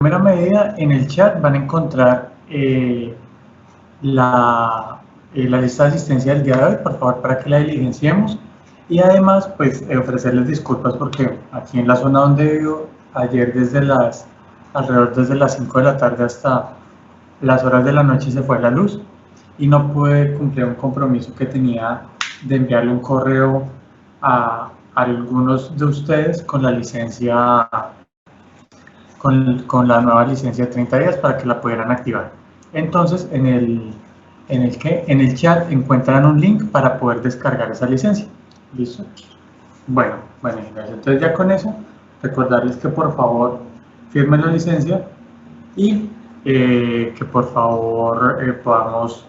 Primera medida, en el chat van a encontrar la lista de asistencia del día de hoy, por favor, para que la diligenciemos. Y además, pues, ofrecerles disculpas porque aquí en la zona donde vivo, ayer alrededor desde las 5 de la tarde hasta las horas de la noche se fue la luz y no pude cumplir un compromiso que tenía de enviarle un correo a algunos de ustedes con la licencia con la nueva licencia de 30 días para que la pudieran activar. Entonces, en el chat encuentran un link para poder descargar esa licencia. ¿Listo? Bueno, entonces ya con eso, recordarles que por favor firmen la licencia y que por favor podamos,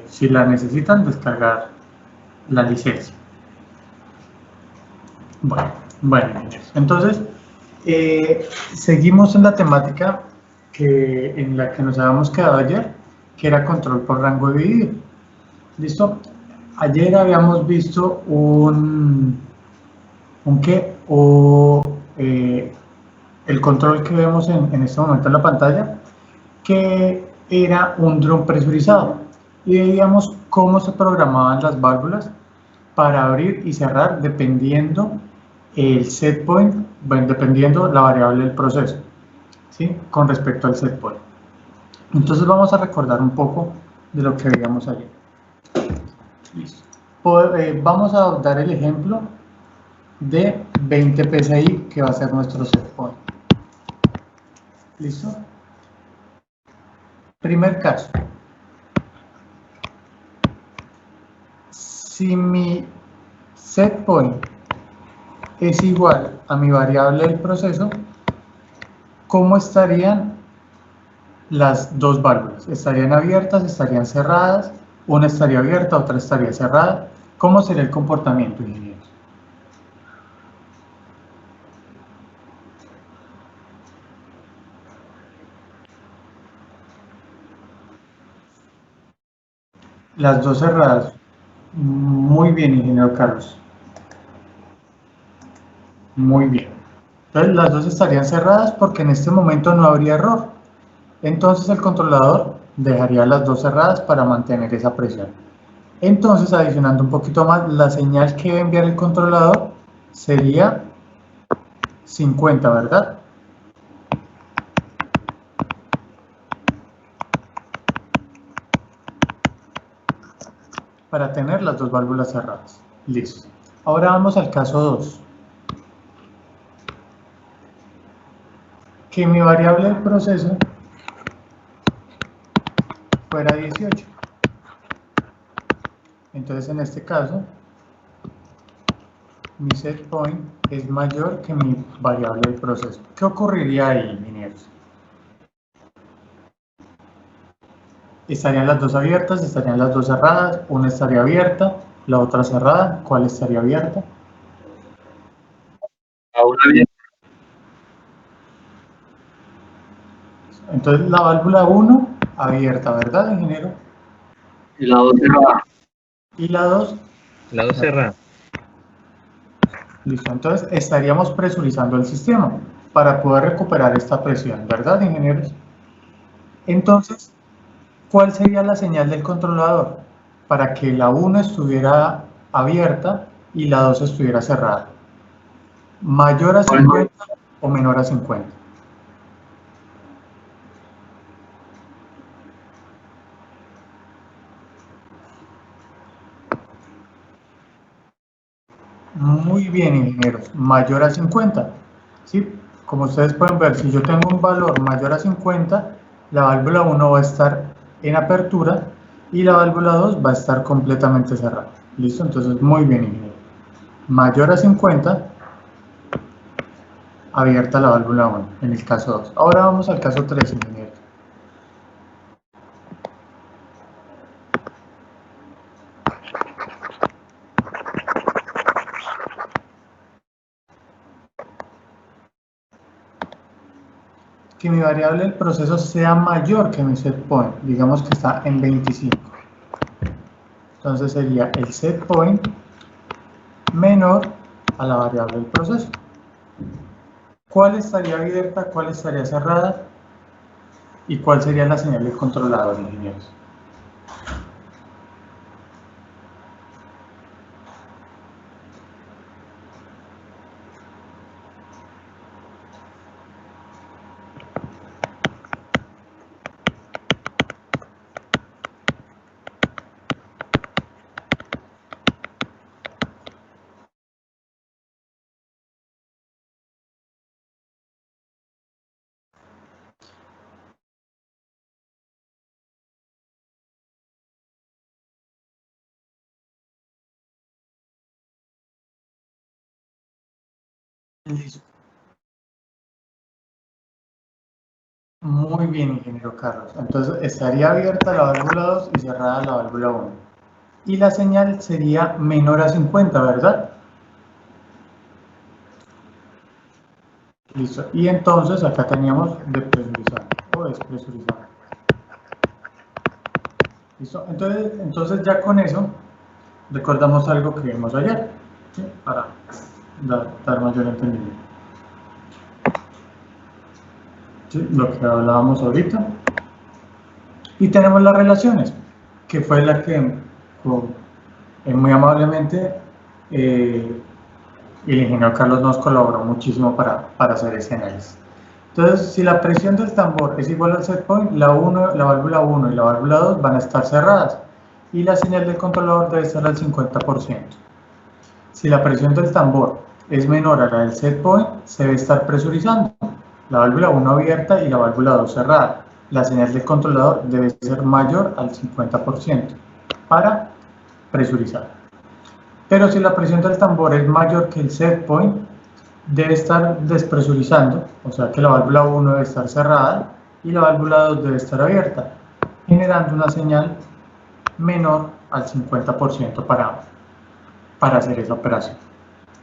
si la necesitan, descargar la licencia. Bueno, entonces seguimos en la temática en la que nos habíamos quedado ayer, que era control por rango dividido. ¿Listo? Ayer habíamos visto el control que vemos en este momento en la pantalla, que era un drum presurizado, y veíamos cómo se programaban las válvulas para abrir y cerrar dependiendo el set point, bueno, dependiendo la variable del proceso, ¿sí? Con respecto al set point. Entonces vamos a recordar un poco de lo que veíamos ayer. Listo. Vamos a dar el ejemplo de 20 PSI, que va a ser nuestro set point. ¿Listo? Primer caso. Si mi set point es igual a mi variable del proceso, ¿cómo estarían las dos válvulas? ¿Estarían abiertas? ¿Estarían cerradas? Una estaría abierta, otra estaría cerrada. ¿Cómo sería el comportamiento, ingenieros? Las dos cerradas. Muy bien, ingeniero Carlos. Muy bien. Entonces las dos estarían cerradas porque en este momento no habría error. Entonces el controlador dejaría las dos cerradas para mantener esa presión. Entonces, adicionando un poquito más, la señal que debe enviar el controlador sería 50, ¿verdad? Para tener las dos válvulas cerradas. Listo. Ahora vamos al caso 2. Que mi variable del proceso fuera 18. Entonces, en este caso, mi set point es mayor que mi variable del proceso. ¿Qué ocurriría ahí, ingenieros? ¿Estarían las dos abiertas? ¿Estarían las dos cerradas? Una estaría abierta, la otra cerrada. ¿Cuál estaría abierta? Ahora bien. Entonces la válvula 1 abierta, ¿verdad, ingeniero? Y la 2 cerrada. Y la 2. La 2 cerrada. Listo, entonces estaríamos presurizando el sistema para poder recuperar esta presión, ¿verdad, ingenieros? Entonces, ¿cuál sería la señal del controlador? Para que la 1 estuviera abierta y la 2 estuviera cerrada. ¿Mayor a 50 o menor a 50? Muy bien, ingenieros, mayor a 50. ¿Sí? Como ustedes pueden ver, si yo tengo un valor mayor a 50, la válvula 1 va a estar en apertura y la válvula 2 va a estar completamente cerrada. ¿Listo? Entonces, muy bien, ingeniero. Mayor a 50, abierta la válvula 1, en el caso 2. Ahora vamos al caso 3, ingeniero. Que mi variable del proceso sea mayor que mi set point, digamos que está en 25. Entonces sería el set point menor a la variable del proceso. ¿Cuál estaría abierta? ¿Cuál estaría cerrada? ¿Y cuál sería la señal del controlador, ingenieros? Listo. Muy bien, ingeniero Carlos. Entonces estaría abierta la válvula 2 y cerrada la válvula 1. Y la señal sería menor a 50, ¿verdad? Listo. Y entonces acá teníamos depresurizar o despresurizar. Listo. Entonces ya con eso recordamos algo que vimos ayer, ¿sí? Para dar mayor entendimiento. ¿Sí? Lo que hablábamos ahorita. Y tenemos las relaciones, que fue la que muy amablemente el ingeniero Carlos nos colaboró muchísimo para hacer ese análisis. Entonces, si la presión del tambor es igual al set point, la válvula 1 y la válvula 2 van a estar cerradas y la señal del controlador debe estar al 50%. Si la presión del tambor es menor a la del set point, se debe estar presurizando. La válvula 1 abierta y la válvula 2 cerrada. La señal del controlador debe ser mayor al 50% para presurizar. Pero si la presión del tambor es mayor que el set point, debe estar despresurizando, o sea que la válvula 1 debe estar cerrada y la válvula 2 debe estar abierta, generando una señal menor al 50% para hacer esa operación.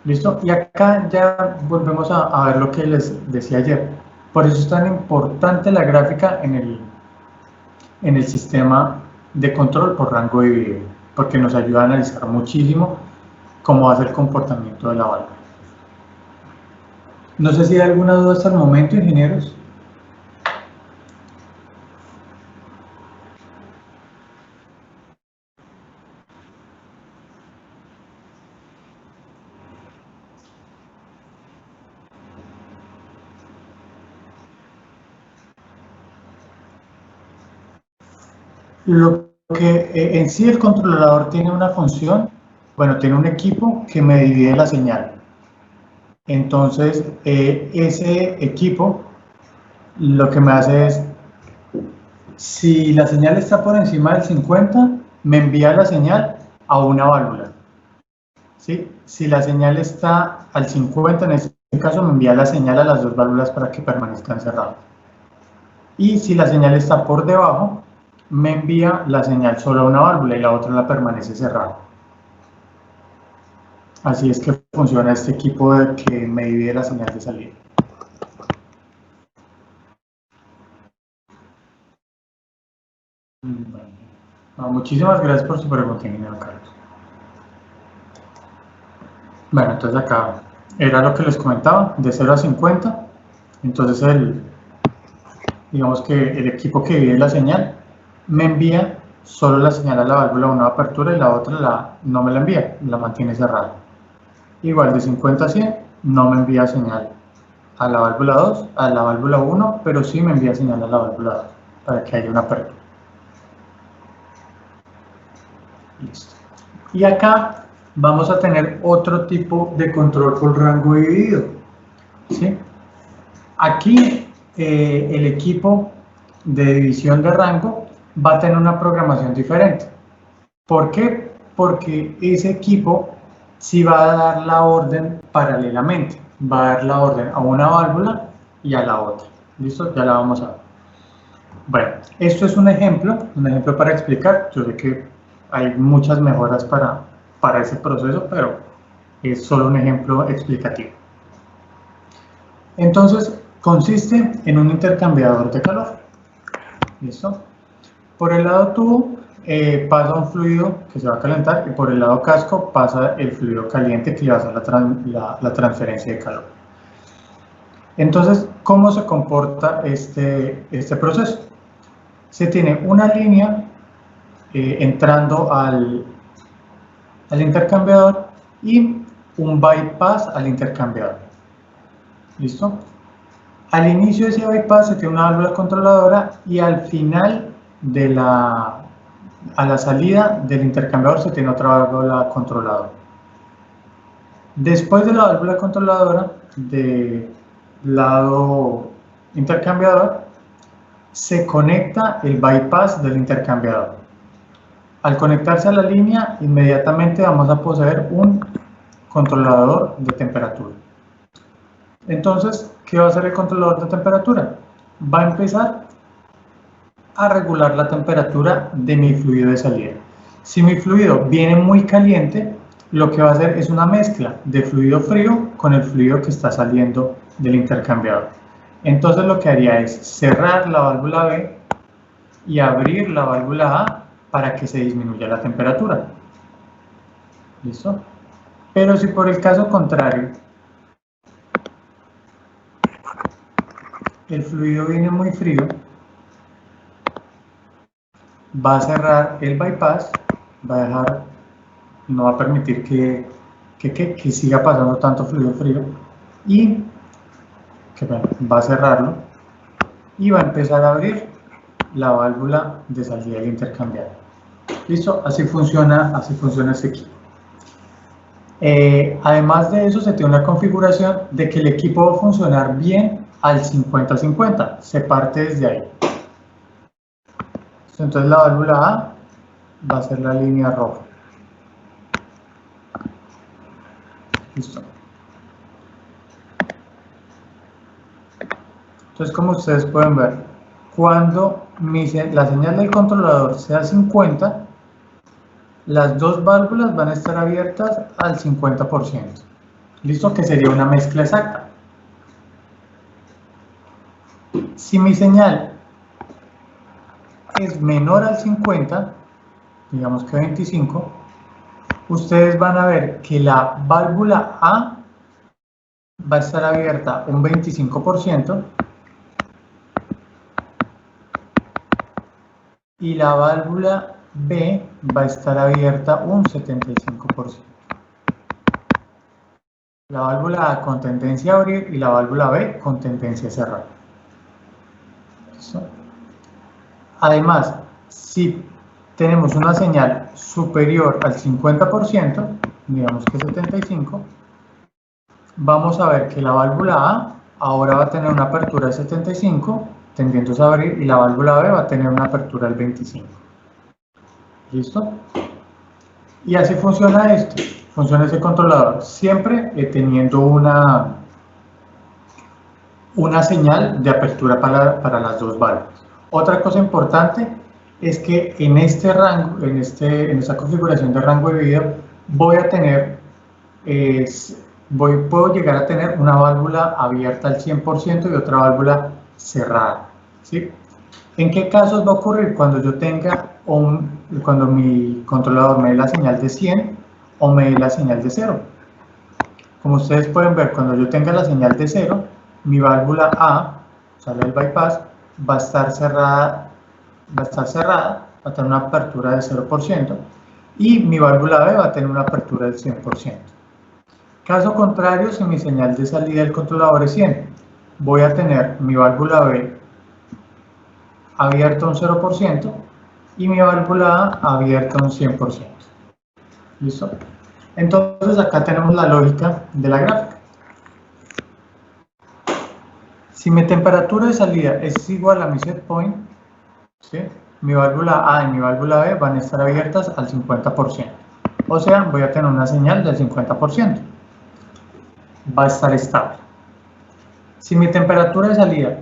¿Listo? Y acá ya volvemos a ver lo que les decía ayer. Por eso es tan importante la gráfica en el sistema de control por rango dividido, porque nos ayuda a analizar muchísimo cómo va a ser el comportamiento de la válvula. No sé si hay alguna duda hasta el momento, ingenieros. Lo que en sí el controlador tiene una función, bueno, tiene un equipo que me divide la señal. Entonces, ese equipo lo que me hace es, si la señal está por encima del 50, me envía la señal a una válvula. ¿Sí? Si la señal está al 50, en este caso me envía la señal a las dos válvulas para que permanezcan cerradas. Y si la señal está por debajo, me envía la señal solo a una válvula y la otra la permanece cerrada. Así es que funciona este equipo de que me divide la señal de salida. Bueno, muchísimas gracias por su pregunta, ingeniero Carlos. Bueno, entonces acá era lo que les comentaba, de 0 a 50. Entonces digamos que el equipo que divide la señal me envía solo la señal a la válvula 1 de apertura y la otra no me la envía, la mantiene cerrada. Igual de 50 a 100 no me envía señal a la válvula 2, a la válvula 1, pero sí me envía señal a la válvula 2 para que haya una apertura. Listo. Y acá vamos a tener otro tipo de control por rango dividido, ¿sí? Aquí el equipo de división de rango va a tener una programación diferente. ¿Por qué? Porque ese equipo sí va a dar la orden paralelamente. Va a dar la orden a una válvula y a la otra. ¿Listo? Ya la vamos a ver. Bueno, esto es un ejemplo para explicar. Yo sé que hay muchas mejoras para ese proceso, pero es solo un ejemplo explicativo. Entonces, consiste en un intercambiador de calor. ¿Listo? Por el lado tubo pasa un fluido que se va a calentar y por el lado casco pasa el fluido caliente que le va a hacer la transferencia de calor. Entonces, ¿cómo se comporta este proceso? se tiene una línea entrando al intercambiador y un bypass al intercambiador. ¿Listo? Al inicio de ese bypass se tiene una válvula controladora y al final a la salida del intercambiador se tiene otra válvula controladora. Después de la válvula controladora del lado intercambiador se conecta el bypass del intercambiador. Al conectarse a la línea, inmediatamente vamos a poseer un controlador de temperatura. Entonces, ¿qué va a hacer el controlador de temperatura? Va a empezar a regular la temperatura de mi fluido de salida. Si mi fluido viene muy caliente, lo que va a hacer es una mezcla de fluido frío con el fluido que está saliendo del intercambiador. Entonces lo que haría es cerrar la válvula B y abrir la válvula A para que se disminuya la temperatura. ¿Listo? Pero si por el caso contrario el fluido viene muy frío, va a cerrar el bypass, va a dejar, no va a permitir que siga pasando tanto fluido frío y va a cerrarlo y va a empezar a abrir la válvula de salida del intercambiador. ¿Listo? Así funciona este equipo. Además de eso, se tiene una configuración de que el equipo va a funcionar bien al 50-50, se parte desde ahí. Entonces la válvula A va a ser la línea roja. Listo. Entonces, como ustedes pueden ver, cuando la señal del controlador sea 50, las dos válvulas van a estar abiertas al 50%. ¿Listo? Que sería una mezcla exacta. Si mi señal es menor al 50, digamos que 25, ustedes van a ver que la válvula A va a estar abierta un 25% y la válvula B va a estar abierta un 75%. La válvula A con tendencia a abrir y la válvula B con tendencia a cerrar. ¿Listo? Además, si tenemos una señal superior al 50%, digamos que 75%, vamos a ver que la válvula A ahora va a tener una apertura de 75, tendiendo a abrir, y la válvula B va a tener una apertura del 25. ¿Listo? Y así funciona esto, funciona ese controlador, siempre teniendo una señal de apertura para las dos válvulas. Otra cosa importante es que en este rango, en esta configuración de rango de video, voy a tener, puedo llegar a tener una válvula abierta al 100% y otra válvula cerrada, ¿sí? ¿En qué casos va a ocurrir? Cuando yo tenga cuando mi controlador me dé la señal de 100 o me dé la señal de 0. Como ustedes pueden ver, cuando yo tenga la señal de 0, mi válvula A, sale el bypass, va a estar cerrada, va a tener una apertura del 0%, y mi válvula B va a tener una apertura del 100%. Caso contrario, si mi señal de salida del controlador es 100, voy a tener mi válvula B abierta un 0% y mi válvula A abierta un 100%. ¿Listo? Entonces acá tenemos la lógica de la gráfica. Si mi temperatura de salida es igual a mi set point, ¿sí?, mi válvula A y mi válvula B van a estar abiertas al 50%. O sea, voy a tener una señal del 50%. Va a estar estable. Si mi temperatura de salida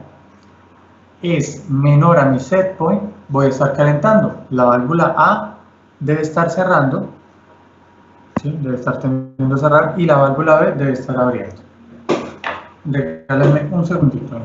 es menor a mi set point, voy a estar calentando. La válvula A debe estar cerrando, ¿sí?, debe estar tendiendo a cerrar, y la válvula B debe estar abriendo. Regálenme un segundito.